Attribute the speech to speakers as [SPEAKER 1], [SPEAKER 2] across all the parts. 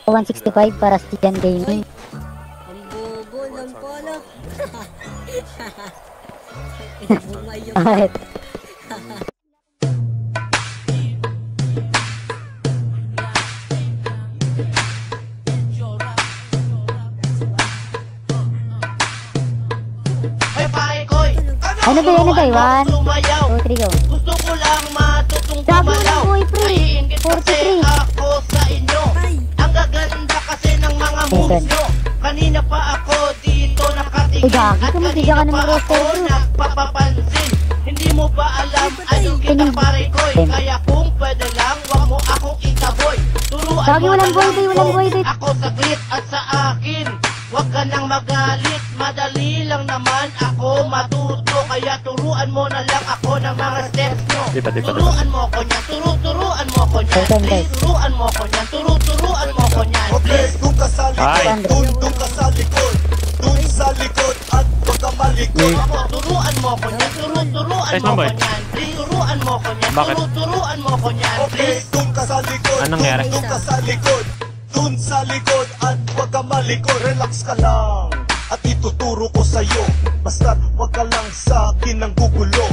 [SPEAKER 1] 165 para sa Tijan Gaming.
[SPEAKER 2] Ang bobo ng polo. Bumayo.
[SPEAKER 1] Bakit? Ano ba yun? 1, 2, 3, go.
[SPEAKER 3] Gusto ko lang matutong
[SPEAKER 1] Sabi mo
[SPEAKER 3] gumalaw.
[SPEAKER 1] lang, boy, pre.
[SPEAKER 3] Naiingit kasi
[SPEAKER 1] 43.
[SPEAKER 3] ako sa inyo. Ang gaganda kasi ng mga moves nyo. Kanina pa ako dito nakatingin.
[SPEAKER 1] Gagi,
[SPEAKER 3] At
[SPEAKER 1] kumaganda
[SPEAKER 3] kanina
[SPEAKER 1] ka ng
[SPEAKER 3] pa
[SPEAKER 1] roster,
[SPEAKER 3] ako
[SPEAKER 1] bro.
[SPEAKER 3] nagpapapansin. Hindi mo ba alam anong kita pare ko'y? Kaya kung pwede lang, wag mo akong itaboy. Turuan
[SPEAKER 1] Gagi,
[SPEAKER 3] mo
[SPEAKER 1] walang
[SPEAKER 3] na
[SPEAKER 1] boy,
[SPEAKER 3] lang
[SPEAKER 1] boy, walang boy,
[SPEAKER 3] ko.
[SPEAKER 1] boy.
[SPEAKER 3] Ako saglit at sa akin. Wag ka nang magalit, madali lang naman ako matuto. Kaya turuan mo na lang ako ng mga steps nyo. Turuan mo ko niyan, turuan mo ko niyan. Please, turuan mo ko niyan, turuan mo ko niyan.
[SPEAKER 4] Okay, doon ka sa likod, doon ka sa likod. Doon sa likod at huwag ka malikod.
[SPEAKER 3] Ako, turuan mo ko niyan, turuan mo ko niyan. Please, turuan mo ko niyan, turuan mo ko niyan.
[SPEAKER 4] Okay,
[SPEAKER 3] Please.
[SPEAKER 4] doon ka sa likod, doon ka sa likod. Doon sa likod at huwag ka malikod. Relax ka lang at ituturo ko sa'yo. Basta't huwag ka lang sa akin ng gugulo.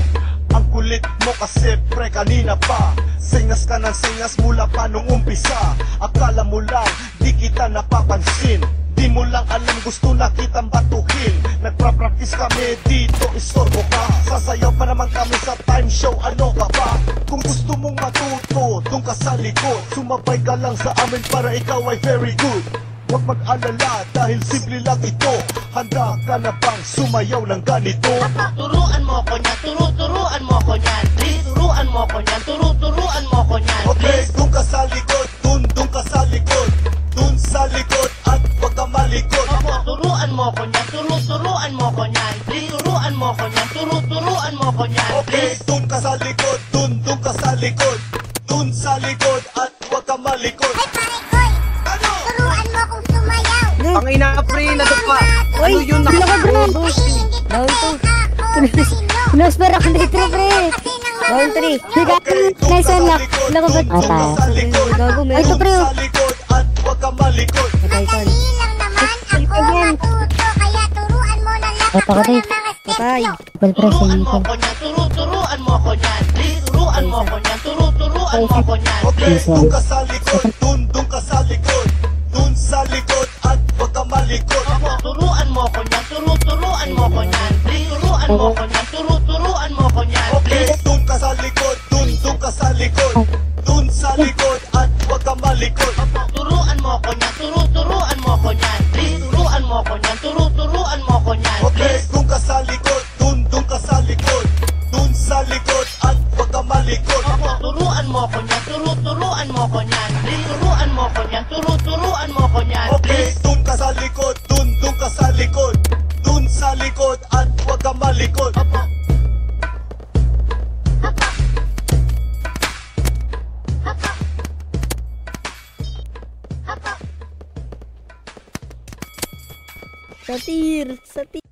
[SPEAKER 4] Ang kulit mo kasi pre kanina pa. Singas ka ng singas mula pa nung umpisa. Akala mo lang di kita napapansin. Di mo lang alam gusto na kitang batuhin. Nagpa-practice kami dito, istorbo ka. Sasayaw pa naman kami sa time show, ano ka ba? Kung gusto mong matuto, doon ka sa likod. Sumabay ka lang sa amin para ikaw ay very good. Huwag mag-alala dahil simple lang ito. Handa ka na bang sumayaw ng ganito?
[SPEAKER 3] Turuan mo ko niyan, turuan mo ko niyan. Please, turuan mo ko niyan, turuan mo ko niyan.
[SPEAKER 4] Okay, doon ka sa likod, doon ka sa likod. Doon sa likod at huwag ka malikod.
[SPEAKER 3] Ako, turuan mo ko niyan, turuan mo ko niyan. Please, turuan mo ko niyan, turuan mo ko niyan.
[SPEAKER 4] Okay,
[SPEAKER 3] Please.
[SPEAKER 4] doon ka sa likod, doon ka sa likod. Doon sa likod at huwag ka malikod.
[SPEAKER 5] Ay, pare koy!
[SPEAKER 4] Ano?
[SPEAKER 5] Turuan mo kung sumayaw!
[SPEAKER 6] Ang ina pre na pa.
[SPEAKER 1] Uy,
[SPEAKER 6] Ano yun
[SPEAKER 1] sila ka, bro.
[SPEAKER 5] Naiingit
[SPEAKER 1] Down
[SPEAKER 5] kasi
[SPEAKER 1] to.
[SPEAKER 5] ako sa inyo.
[SPEAKER 1] Close para kang dito, pre.
[SPEAKER 5] Kasi ng mga
[SPEAKER 1] Down 3.
[SPEAKER 5] moves
[SPEAKER 1] Higa, nice one lock. Sila ka ba?
[SPEAKER 4] Doon ka sa likod,
[SPEAKER 1] Gago,
[SPEAKER 4] doon
[SPEAKER 1] ito, pre.
[SPEAKER 4] sa likod at huwag ka malikod.
[SPEAKER 5] madali lang naman ako matuto. Kaya turuan mo na lang ako
[SPEAKER 1] Patay.
[SPEAKER 5] ng mga steps
[SPEAKER 1] Patay.
[SPEAKER 5] nyo.
[SPEAKER 1] Well, pre,
[SPEAKER 3] Turuan mo
[SPEAKER 1] singko.
[SPEAKER 3] ko niyan, turuan mo ko niyan. Please, turuan mo ko niyan, turuan mo ko niyan.
[SPEAKER 4] Okay,
[SPEAKER 1] Yes,
[SPEAKER 4] doon
[SPEAKER 1] ma'am.
[SPEAKER 4] ka sa likod, doon ka sa likod. Doon sa likod at huwag ka malikod.
[SPEAKER 3] Ako, turuan mo ko niyan, turuan mo ko niyan. Please, turuan mo ko niyan, turuan mo ko niyan.
[SPEAKER 4] Okay,
[SPEAKER 3] Please.
[SPEAKER 4] doon ka sa likod, doon ka sa likod. Doon sa likod at huwag ka malikod.
[SPEAKER 3] Turuan mo ko niyan, turuan mo ko niyan. Please, turuan mo ko niyan, turuan mo ko niyan.
[SPEAKER 4] Okay, doon ka sa likod, doon ka sa likod. Doon sa likod at huwag ka malikod.
[SPEAKER 3] Ako, turuan mo ko niyan, turuan mo ko niyan. Please, turuan mo ko niyan, turuan mo ko niyan.
[SPEAKER 4] Okay, doon ka sa likod, doon ka sa likod. Doon sa likod at huwag ka malikod.
[SPEAKER 2] Satir, satir.